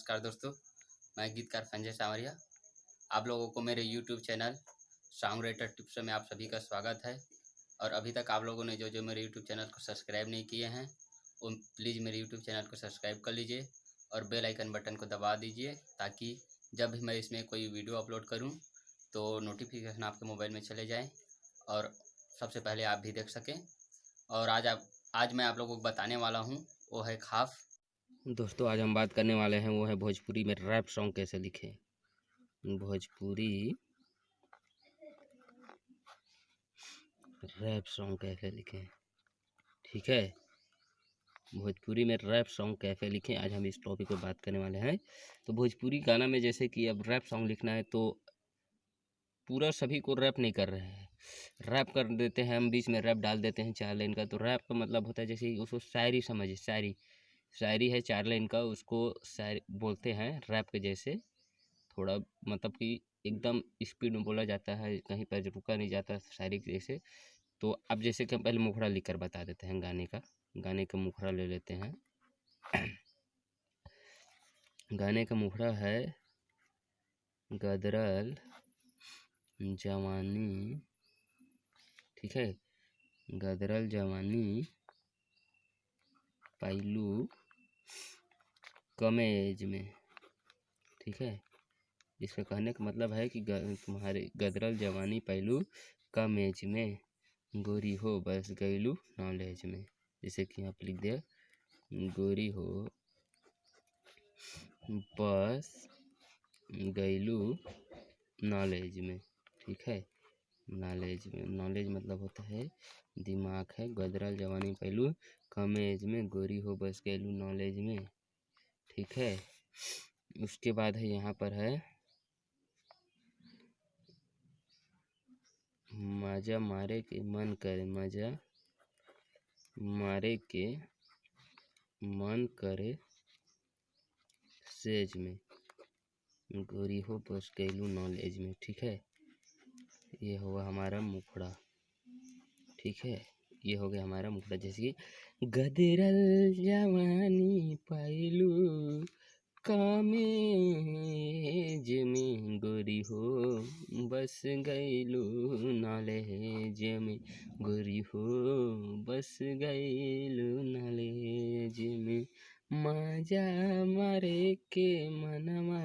नमस्कार दोस्तों, मैं गीतकार संजय सांवरिया। आप लोगों को मेरे YouTube channel song writer tips में आप सभी का स्वागत है। और अभी तक आप लोगों ने जो मेरे YouTube चैनल को सब्सक्राइब नहीं किए हैं, वो प्लीज़ मेरे YouTube चैनल को सब्सक्राइब कर लीजिए और बेल आइकन बटन को दबा दीजिए, ताकि जब भी मैं इसमें कोई वीडियो अपलोड करूं तो नोटिफिकेशन आपके मोबाइल में चले जाएँ और सबसे पहले आप भी देख सकें। और आज मैं आप लोगों को बताने वाला हूँ, वो है खाफ। दोस्तों, आज हम बात करने वाले हैं वो है भोजपुरी में रैप सॉन्ग कैसे लिखें। भोजपुरी रैप सॉन्ग कैसे लिखें, ठीक है। भोजपुरी में रैप सॉन्ग कैसे लिखें, आज हम इस टॉपिक पर बात करने वाले हैं। तो भोजपुरी गाना में जैसे कि अब रैप सॉन्ग लिखना है तो पूरा सभी को रैप नहीं कर रहे हैं, रैप कर देते हैं हम, बीच में रैप डाल देते हैं 4 लाइन का। तो रैप का मतलब होता है जैसे उसको शायरी समझिए, शायरी है 4 लाइन का, उसको शायरी बोलते हैं रैप के जैसे। थोड़ा मतलब कि एकदम स्पीड में बोला जाता है, कहीं पर रुका नहीं जाता शायरी के जैसे। तो अब जैसे कि हम पहले मुखड़ा लिख कर बता देते हैं गाने का मुखड़ा ले लेते हैं। गाने का मुखड़ा है गदरल जवानी, ठीक है। गदरल जवानी पहलू कम एज में, ठीक है। इसका कहने का मतलब है कि तुम्हारे गदरल जवानी पहलू कम एज में, गोरी हो बस गैलू नॉलेज में। जैसे कि यहाँ पर लिख दिया, गोरी हो बस गैलू नॉलेज में, ठीक है। नॉलेज में, नॉलेज मतलब होता है दिमाग है। गदरल जवानी पहलू कम एज में, गोरी हो बस गैलू नॉलेज में, ठीक है। उसके बाद है यहाँ पर है मजा मारे के मन करे, मजा मारे के मन करे सेज में, गोरी हो बस गैलू नॉलेज में, ठीक है। ये होगा हमारा मुखड़ा, ठीक है। ये हो गया हमारा मुखड़ा। जैसे गदरल जवानी पहलू कामेज में, गोरी हो बस गैलू नॉलेज में, गोरी हो बस गैलू नॉलेज में, मजा मारे के मनवा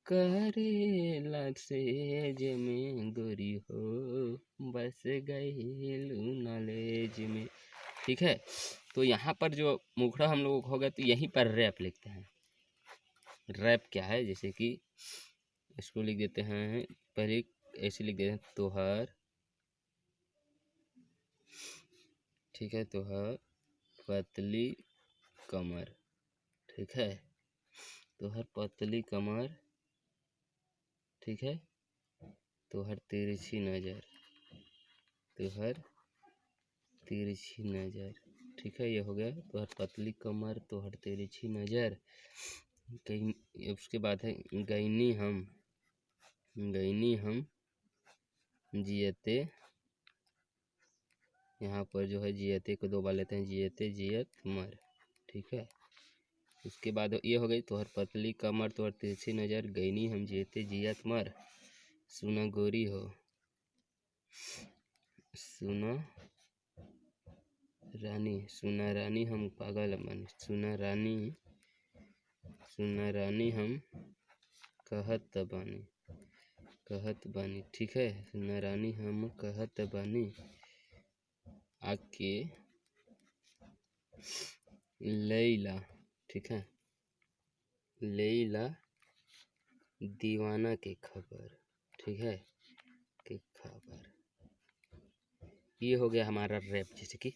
करे लसेज में, गोरी हो बस गैलू नॉलेज में, ठीक है। तो यहाँ पर जो मुखड़ा हम लोगों को होगा, तो यहीं पर रैप लिखते हैं। रैप क्या है, जैसे कि इसको लिख देते हैं, पहले ऐसे लिख देते हैं, तोहर, ठीक है, तोहर पतली कमर, ठीक है, तोहर पतली कमर, ठीक है, तोहर तिरछी नज़र, तोहर तिरछी नज़र, ठीक है। ये हो गया तोहर पतली कमर, तोहर तिरछी नज़र। कहीं उसके बाद है गैनी हम जियते, यहाँ पर जो है जियते को 2 बार लेते हैं, जियते जियत मर, ठीक है। उसके बाद ये हो गई तोहर पतली कमर, तोहर तिरछी नज़र, गैनी हम जियते जियत मर, सुना गोरी हो, सुना रानी हम पागल बन, सुना रानी हम कहत बानी, ठीक है। सुना रानी हम कहत बानी, आके लैला, ठीक है, लैला दीवाना के खबर, ठीक है, के खबर। ये हो गया हमारा रैप। जैसे कि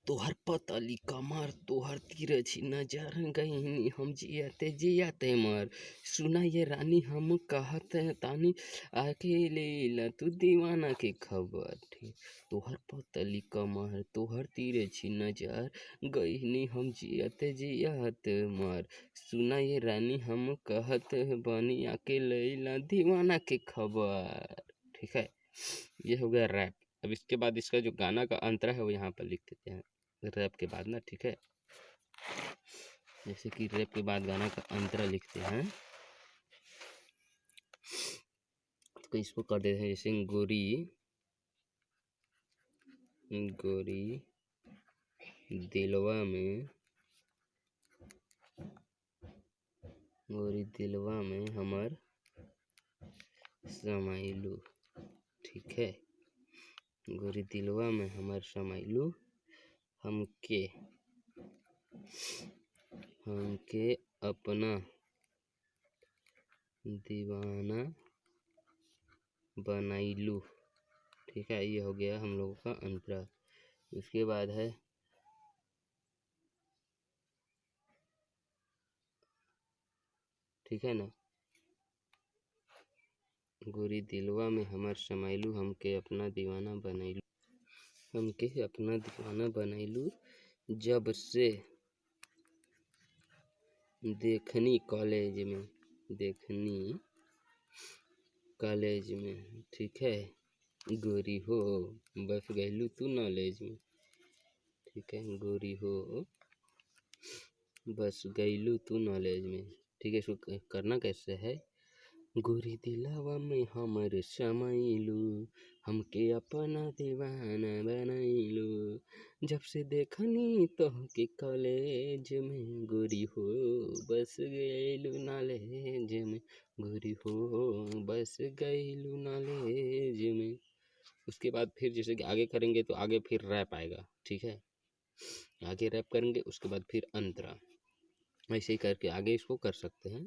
तोहर पतली कमर, तोहर तिरछी नजर, गईनी हम जियते जियते मर, सुना ये रानी हम कहते तानी, आके लेला तू दीवाना के खबर, ठीक। तोहर पतली कमर, तोहर तिरछी नजर, गईनी हम जियते जियत मर, सुना ये रानी हम कहत बनी, आके लेला दीवाना के खबर, ठीक है। ये हो गया रैप। अब इसके बाद इसका जो गाना का अंतरा है वो यहाँ पर लिख देते हैं रैप के बाद ना, ठीक है। जैसे कि रैप के बाद गाना का अंतरा लिखते हैं, तो इसको कर देते हैं जैसे गोरी गोरी दिलवा में, गोरी दिलवा में हमर समाइलू। ठीक है, गोरी दिलवा में हमर समाइलू, हमके हमके अपना दीवाना बनाइलू। ठीक है, ये हो गया हम लोगों का अंतरा। उसके बाद है ठीक है ना, गोरी दिलवा में हमर समाइलू, हमके अपना दीवाना बनैलू, हमके अपना दीवाना बनैलू, जब से देखनी कॉलेज में, देखनी कॉलेज में। ठीक है, गोरी हो बस गैलू तू नॉलेज में। ठीक है, गोरी हो बस गैलू तू नॉलेज में। ठीक है, इसको करना कैसे है, गोरी दिलवा में हमर समाइलू, हमके अपना दीवाना बनैलू, जब से देखनी तोहके कॉलेज में, गोरी हो बस गैलू नॉलेज में, गोरी हो बस गैलू नॉलेज में। उसके बाद फिर जैसे कि आगे करेंगे तो आगे फिर रैप आएगा। ठीक है, आगे रैप करेंगे, उसके बाद फिर अंतरा, ऐसे ही करके आगे इसको कर सकते हैं।